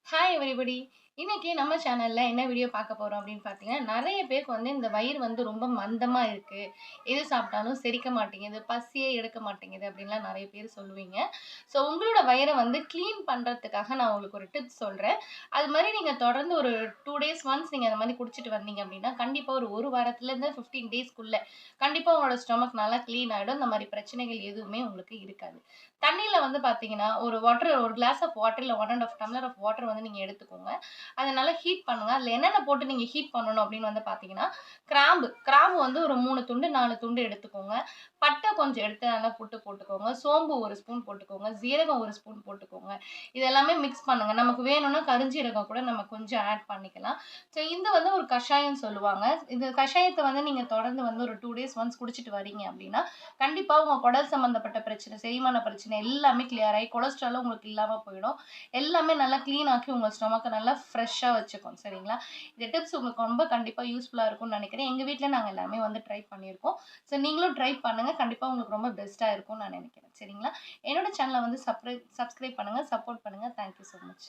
Hi everybody. இன்னைக்கு நம்ம சேனல்ல என்ன வீடியோ பார்க்க போறோம் அப்படின்னு பார்த்தீங்கன்னா, நெறைய பேருக்கு வந்து இந்த வயிறு வந்து ரொம்ப மந்தமா இருக்கு. எது சாப்பிட்டாலும் செரிக்க மாட்டேங்குது, பசியே எடுக்க மாட்டேங்குது அப்படின்லாம் நெறைய பேர் சொல்லுவீங்க. ஸோ உங்களோட வயிற வந்து கிளீன் பண்றதுக்காக நான் உங்களுக்கு ஒரு டிப்ஸ் சொல்றேன். அது மாரி நீங்க தொடர்ந்து ஒரு 2 டேஸ் ஒன்ஸ் நீங்க அந்த மாரி குடிச்சிட்டு வந்தீங்க அப்படின்னா, கண்டிப்பா ஒரு 1 வாரத்துலேருந்து 15 டேஸ்க்குள்ள கண்டிப்பா உங்களோட ஸ்டொமக் நல்லா கிளீன் ஆயிடும். இந்த மாரி பிரச்சனைகள் எதுவுமே உங்களுக்கு இருக்காது. தண்ணீல வந்து பார்த்தீங்கன்னா, ஒரு கிளாஸ் ஆஃப் வாட்டர் இல்ல 1 1/2 டம்ளர் ஆஃப் வாட்டர் வந்து நீங்க எடுத்துக்கோங்க. அத நல்லா ஹீட் பண்ணுங்க. அதுல என்னென்ன போட்டு நீங்க ஹீட் பண்ணணும் அப்படின்னு வந்து பார்த்தீங்கன்னா, கிராம்பு வந்து ஒரு 3 துண்டு, 4 துண்டு எடுத்துக்கோங்க. பட்டை கொஞ்சம் எடுத்து நல்லா போட்டுக்கோங்க. சோம்பு 1 ஸ்பூன் போட்டுக்கோங்க. சீரகம் 1 ஸ்பூன் போட்டுக்கோங்க. இது எல்லாமே மிக்ஸ் பண்ணுங்க. நமக்கு வேணும்னா கருஞ்சீரகம் கூட நம்ம கொஞ்சம் ஆட் பண்ணிக்கலாம். ஸோ இது வந்து ஒரு கஷாயம் சொல்லுவாங்க. இந்த கஷாயத்த வந்து நீங்க தொடர்ந்து வந்து ஒரு 2 டேஸ் ஒன்ஸ் குடிச்சிட்டு வரீங்க அப்படின்னா, கண்டிப்பா உங்க குடல் சம்மந்தப்பட்ட பிரச்சனை, செரிமான பிரச்சனை எல்லாமே கிளியர் ஆயி கொலஸ்ட்ராலும் உங்களுக்கு இல்லாம போயிடும். எல்லாமே நல்லா கிளீன் ஆக்கி உங்க ஸ்டொமக்க நல்லா ஃப்ரெஷ்ஷா வச்சுக்கும். சரிங்களா? இந்த டிப்ஸ் உங்களுக்கு ரொம்ப கண்டிப்பா யூஸ்ஃபுல்லா இருக்கும்னு நெனைக்கிறேன். எங்க வீட்ல நாங்க எல்லாமே வந்து ட்ரை பண்ணியிருக்கோம். ஸோ நீங்களும் ட்ரை பண்ணுங்க. கண்டிப்பா உங்களுக்கு ரொம்ப பெஸ்ட்டா இருக்கும்னு நான் நெனைக்கிறேன். சரிங்களா? என்னோட சேனல வந்து சப்ஸ்கிரைப் பண்ணுங்க, சப்போர்ட் பண்ணுங்க. Thank you so much.